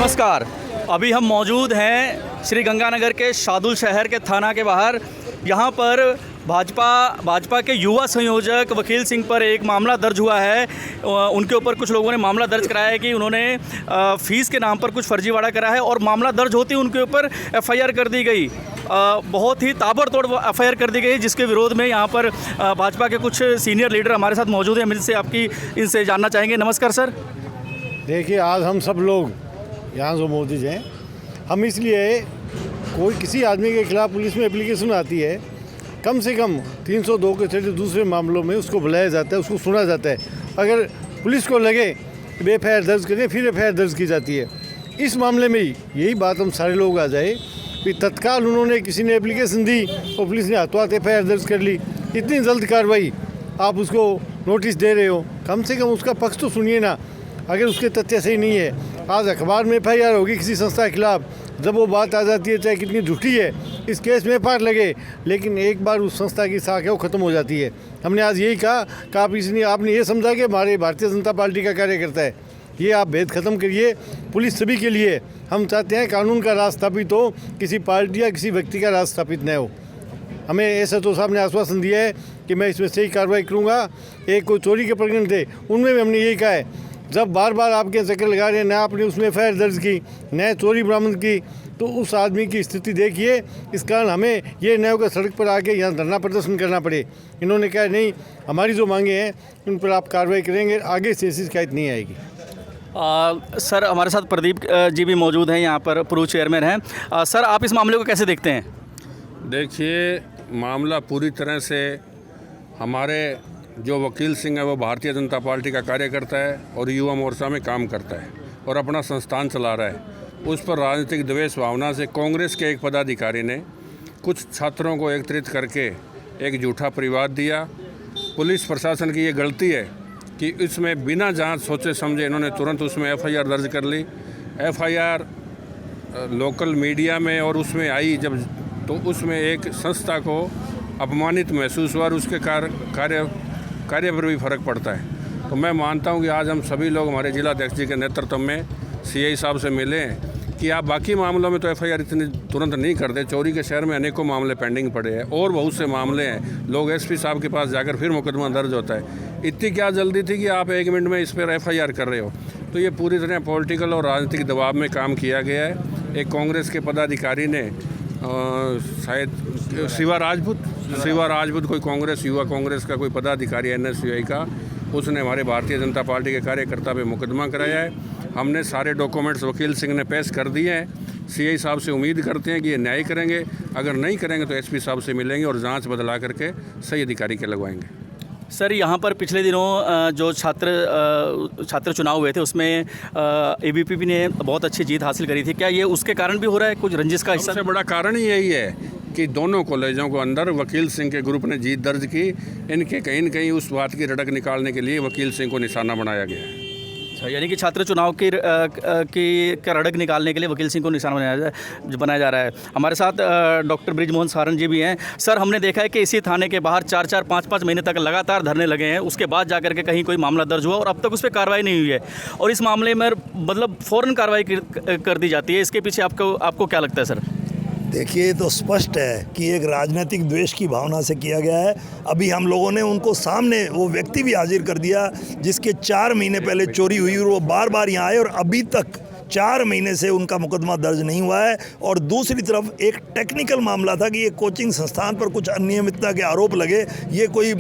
नमस्कार। अभी हम मौजूद हैं श्री गंगानगर के शादुल शहर के थाना के बाहर। यहाँ पर भाजपा के युवा संयोजक वकील सिंह पर एक मामला दर्ज हुआ है। उनके ऊपर कुछ लोगों ने मामला दर्ज कराया है कि उन्होंने फ़ीस के नाम पर कुछ फर्जीवाड़ा करा है और मामला दर्ज होते ही उनके ऊपर एफआईआर कर दी गई। बहुत ही ताबड़तोड़ एफआईआर कर दी गई, जिसके विरोध में यहाँ पर भाजपा के कुछ सीनियर लीडर हमारे साथ मौजूद हैं। हम इनसे जानना चाहेंगे। नमस्कार सर। देखिए, आज हम सब लोग यहाँ जो मौजूद हैं, हम इसलिए कोई किसी आदमी के खिलाफ पुलिस में एप्लीकेशन आती है, कम से कम 302 के तहत दूसरे मामलों में उसको बुलाया जाता है, उसको सुना जाता है। अगर पुलिस को लगे कि एफआईआर दर्ज करें, फिर एफआईआर दर्ज की जाती है। इस मामले में यही बात हम सारे लोग आ जाए कि तत्काल उन्होंने किसी ने एप्लीकेशन दी और पुलिस ने हाथों हाथ एफआईआर दर्ज कर ली। इतनी जल्द कार्रवाई, आप उसको नोटिस दे रहे हो, कम से कम उसका पक्ष तो सुनिए ना। अगर उसके तथ्य सही नहीं है, आज अखबार में एफआईआर होगी किसी संस्था के खिलाफ, जब वो बात आ जाती है चाहे कितनी झूठी है, इस केस में एफआईआर लगे, लेकिन एक बार उस संस्था की साख है वो ख़त्म हो जाती है। हमने आज यही कहा कि आपने ये समझा कि हमारे भारतीय जनता पार्टी का कार्यकर्ता है, ये आप भेद ख़त्म करिए। पुलिस सभी के लिए, हम चाहते हैं कानून का राज स्थापित हो, किसी पार्टी या किसी व्यक्ति का राज स्थापित न हो। हमें एसएचओ साहब ने आश्वासन दिया है कि मैं इसमें सही कार्रवाई करूँगा। एक कोई चोरी के प्रकरण थे, उनमें भी हमने यही कहा है, जब बार बार आपके चक्कर लगा रहे हैं, न आपने उसमें एफआईआर दर्ज की, न चोरी बरामद की, तो उस आदमी की स्थिति देखिए। इस कारण हमें ये न होकर सड़क पर आके यहाँ धरना प्रदर्शन करना पड़े। इन्होंने कहा नहीं, हमारी जो मांगे हैं उन पर आप कार्रवाई करेंगे, आगे से ऐसी शिकायत नहीं आएगी। सर, हमारे साथ प्रदीप जी भी मौजूद हैं, यहाँ पर पूर्व चेयरमैन हैं। सर, आप इस मामले को कैसे देखते हैं? देखिए, मामला पूरी तरह से, हमारे जो वकील सिंह है वो भारतीय जनता पार्टी का कार्यकर्ता है और युवा मोर्चा में काम करता है और अपना संस्थान चला रहा है। उस पर राजनीतिक द्वेष भावना से कांग्रेस के एक पदाधिकारी ने कुछ छात्रों को एकत्रित करके एक झूठा परिवाद दिया। पुलिस प्रशासन की ये गलती है कि इसमें बिना जांच सोचे समझे इन्होंने तुरंत उसमें एफआईआर दर्ज कर ली। एफआईआर लोकल मीडिया में और उसमें आई जब, तो उसमें एक संस्था को अपमानित महसूस हुआ और उसके कार्य पर भी फ़र्क पड़ता है। तो मैं मानता हूं कि आज हम सभी लोग हमारे जिला अध्यक्ष जी के नेतृत्व में सीआई साहब से मिले कि आप बाकी मामलों में तो एफआईआर इतनी तुरंत नहीं करते। चोरी के शहर में अनेकों मामले पेंडिंग पड़े हैं और बहुत से मामले हैं, लोग एसपी साहब के पास जाकर फिर मुकदमा दर्ज होता है। इतनी क्या जल्दी थी कि आप 1 मिनट में इस पर एफआईआर कर रहे हो? तो ये पूरी तरह पॉलिटिकल और राजनीतिक दबाव में काम किया गया है। एक कांग्रेस के पदाधिकारी ने शायद शिवा राजपूत कोई कांग्रेस, युवा कांग्रेस का कोई पदाधिकारी एनएसयूआई का, उसने हमारे भारतीय जनता पार्टी के कार्यकर्ता पे मुकदमा कराया है। हमने सारे डॉक्यूमेंट्स वकील सिंह ने पेश कर दिए हैं। सीआई साहब से उम्मीद करते हैं कि ये न्याय करेंगे, अगर नहीं करेंगे तो एसपी साहब से मिलेंगे और जांच बदला करके सही अधिकारी के लगवाएंगे। सर, यहाँ पर पिछले दिनों जो छात्र चुनाव हुए थे उसमें एबीवीपी ने बहुत अच्छी जीत हासिल करी थी। क्या ये उसके कारण भी हो रहा है, कुछ रंजिश का हिस्सा? सबसे बड़ा कारण ही यही है कि दोनों कॉलेजों को अंदर वकील सिंह के ग्रुप ने जीत दर्ज की। इनके कहीं न कहीं उस बात की रड़क निकालने के लिए वकील सिंह को निशाना बनाया गया है। अच्छा, यानी कि छात्र चुनाव की रड़क निकालने के लिए वकील सिंह को निशाना बनाया जा रहा है। हमारे साथ डॉक्टर ब्रिजमोहन सारन जी भी हैं। सर, हमने देखा है कि इसी थाने के बाहर 4-4, 5-5 महीने तक लगातार धरने लगे हैं, उसके बाद जाकर के कहीं कोई मामला दर्ज हुआ और अब तक उस पर कार्रवाई नहीं हुई है, और इस मामले में मतलब फ़ौरन कार्रवाई कर दी जाती है। इसके पीछे आपको क्या लगता है सर? देखिए, तो स्पष्ट है कि एक राजनीतिक द्वेष की भावना से किया गया है। अभी हम लोगों ने उनको सामने वो व्यक्ति भी हाजिर कर दिया जिसके 4 महीने पहले चोरी हुई और वो बार बार यहाँ आए और अभी तक 4 महीने से उनका मुकदमा दर्ज नहीं हुआ है। और दूसरी तरफ एक टेक्निकल मामला था कि ये कोचिंग संस्थान पर कुछ अनियमितता के आरोप लगे। ये कोई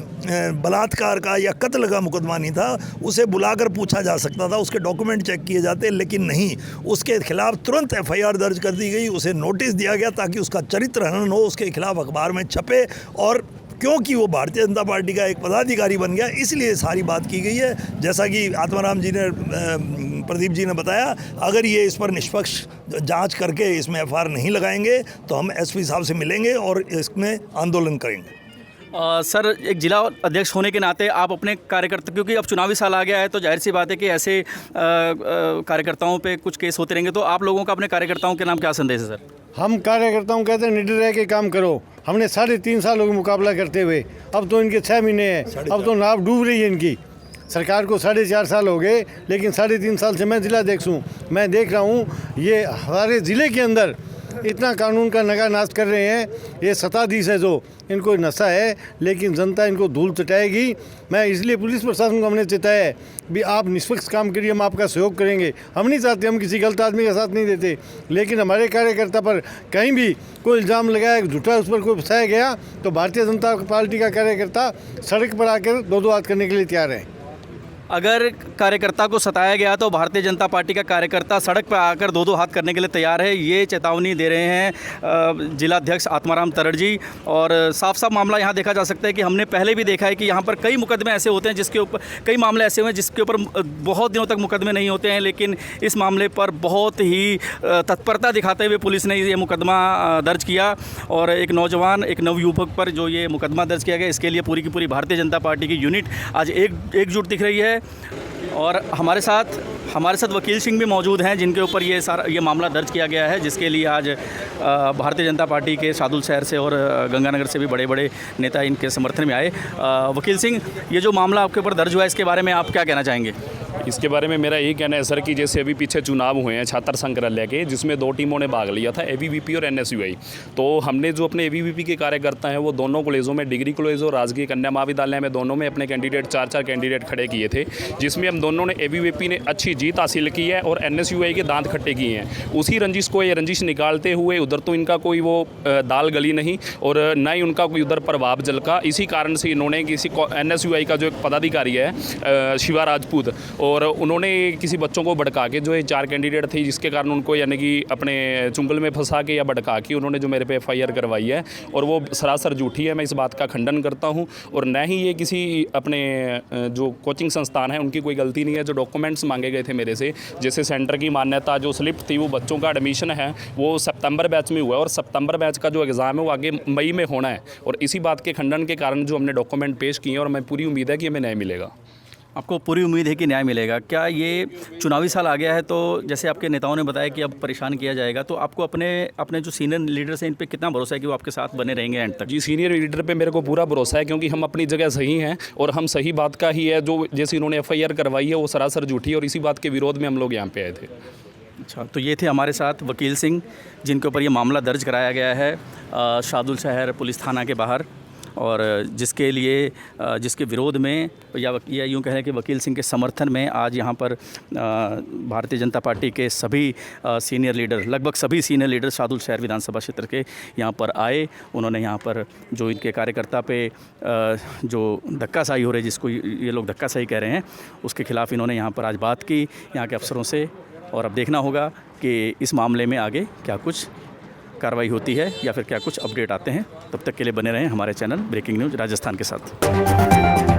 बलात्कार का या कत्ल का मुकदमा नहीं था, उसे बुलाकर पूछा जा सकता था, उसके डॉक्यूमेंट चेक किए जाते, लेकिन नहीं, उसके खिलाफ तुरंत एफआईआर दर्ज कर दी गई, उसे नोटिस दिया गया ताकि उसका चरित्र हनन हो, उसके खिलाफ अखबार में छपे। और क्योंकि वो भारतीय जनता पार्टी का एक पदाधिकारी बन गया, इसलिए सारी बात की गई है। जैसा कि आत्माराम जी ने, प्रदीप जी ने बताया, अगर ये इस पर निष्पक्ष जांच करके इसमें एफआईआर नहीं लगाएंगे तो हम एसपी साहब से मिलेंगे और इसमें आंदोलन करेंगे। सर, एक जिला अध्यक्ष होने के नाते आप अपने कार्यकर्ता, क्योंकि अब चुनावी साल आ गया है तो जाहिर सी बात है कि ऐसे कार्यकर्ताओं पे कुछ केस होते रहेंगे, तो आप लोगों का अपने कार्यकर्ताओं के नाम क्या संदेश है सर? हम कार्यकर्ताओं कहते हैं निडर रह के काम करो। हमने 3.5 सालों का मुकाबला करते हुए, अब तो इनके 6 महीने हैं, अब तो नाव डूब रही है इनकी। सरकार को 4.5 साल हो गए, लेकिन 3.5 साल से मैं जिलाध्यक्ष हूँ। मैं देख रहा हूँ ये हमारे ज़िले के अंदर इतना कानून का नगानाश कर रहे हैं। ये सत्ताधीश है जो, इनको नशा है, लेकिन जनता इनको धूल चटाएगी। मैं इसलिए पुलिस प्रशासन को हमने चेताया है भी आप निष्पक्ष काम करिए, हम आपका सहयोग करेंगे। हम नहीं चाहते, हम किसी गलत आदमी का साथ नहीं देते, लेकिन हमारे कार्यकर्ता पर कहीं भी कोई इल्ज़ाम लगाया, झूठा उस पर कोई फंसाया गया तो भारतीय जनता पार्टी का कार्यकर्ता सड़क पर आकर दो हाथ करने के लिए तैयार है। अगर कार्यकर्ता को सताया गया तो भारतीय जनता पार्टी का कार्यकर्ता सड़क पर आकर दो हाथ करने के लिए तैयार है, ये चेतावनी दे रहे हैं जिलाध्यक्ष आत्माराम तरड़ जी। और साफ साफ मामला यहाँ देखा जा सकता है कि हमने पहले भी देखा है कि यहाँ पर कई मुकदमे ऐसे होते हैं जिसके ऊपर, कई मामले ऐसे हुए हैं जिसके ऊपर बहुत दिनों तक मुकदमे नहीं होते हैं, लेकिन इस मामले पर बहुत ही तत्परता दिखाते हुए पुलिस ने ये मुकदमा दर्ज किया। और एक नौजवान, एक नवयुवक पर जो ये मुकदमा दर्ज किया गया, इसके लिए पूरी की पूरी भारतीय जनता पार्टी की यूनिट आज एकजुट दिख रही है। और हमारे साथ वकील सिंह भी मौजूद हैं, जिनके ऊपर ये मामला दर्ज किया गया है, जिसके लिए आज भारतीय जनता पार्टी के शादुल शहर से और गंगानगर से भी बड़े बड़े नेता इनके समर्थन में आए। वकील सिंह, ये जो मामला आपके ऊपर दर्ज हुआ है, इसके बारे में आप क्या कहना चाहेंगे? इसके बारे में मेरा यही कहना है सर कि जैसे अभी पीछे चुनाव हुए हैं छात्र संग्रहालय के, जिसमें 2 टीमों ने भाग लिया था, एबीवीपी और एनएसयूआई। तो हमने जो अपने एबीवीपी के कार्यकर्ता हैं वो दोनों कॉलेजों में, डिग्री कॉलेज और राजकीय कन्या महाविद्यालय में, दोनों में अपने कैंडिडेट 4 कैंडिडेट खड़े किए थे, जिसमें हम दोनों ने, एबीवीपी ने अच्छी जीत हासिल की है और एनएसयूआई के दांत खट्टे किए हैं। उसी रंजिश को ये रंजिश निकालते हुए उधर तो इनका कोई वो दाल गली नहीं और न ही उनका कोई उधर प्रभाव झलका। इसी कारण से इन्होंने किसी एनएसयूआई का जो एक पदाधिकारी है शिवा राजपूत, और उन्होंने किसी बच्चों को भड़का के, जो ये 4 कैंडिडेट थे, जिसके कारण उनको यानी कि अपने चुंगल में फंसा के या भड़का के उन्होंने जो मेरे पे एफआईआर करवाई है, और वो सरासर झूठी है। मैं इस बात का खंडन करता हूं। और न ही ये किसी अपने जो कोचिंग संस्थान है उनकी कोई गलती नहीं है। जो डॉक्यूमेंट्स मांगे गए थे मेरे से, जैसे सेंटर की मान्यता, जो स्लिप थी, वो बच्चों का एडमिशन है वो सितंबर बैच में हुआ है, और सितंबर बैच का जो एग्ज़ाम है वो आगे मई में होना है। और इसी बात के खंडन के कारण जो हमने डॉक्यूमेंट पेश किए हैं, और मैं पूरी उम्मीद है कि हमें न्याय मिलेगा। आपको पूरी उम्मीद है कि न्याय मिलेगा। क्या ये चुनावी साल आ गया है, तो जैसे आपके नेताओं ने बताया कि अब परेशान किया जाएगा, तो आपको अपने जो सीनियर लीडर्स हैं इन पे कितना भरोसा है कि वो आपके साथ बने रहेंगे एंड तक? जी, सीनियर लीडर पे मेरे को पूरा भरोसा है, क्योंकि हम अपनी जगह सही हैं और हम सही बात का ही है। जो जैसे इन्होंने एफआईआर करवाई है वो सरासर झूठी है, और इसी बात के विरोध में हम लोग यहाँ पे आए थे। अच्छा, तो ये थे हमारे साथ वकील सिंह, जिनके ऊपर ये मामला दर्ज कराया गया है शादुल शहर पुलिस थाना के बाहर, और जिसके विरोध में या यूँ कहें कि वकील सिंह के समर्थन में आज यहाँ पर भारतीय जनता पार्टी के सभी सीनियर लीडर, लगभग सभी सीनियर लीडर शादुल शहर विधानसभा क्षेत्र के यहाँ पर आए। उन्होंने यहाँ पर जो इनके कार्यकर्ता पे जो धक्काशाही हो रही है, जिसको ये लोग धक्काशाही कह रहे हैं, उसके खिलाफ़ इन्होंने यहाँ पर आज बात की यहाँ के अफसरों से। और अब देखना होगा कि इस मामले में आगे क्या कुछ कार्रवाई होती है या फिर क्या कुछ अपडेट आते हैं। तब तक के लिए बने रहें हमारे चैनल ब्रेकिंग न्यूज़ राजस्थान के साथ।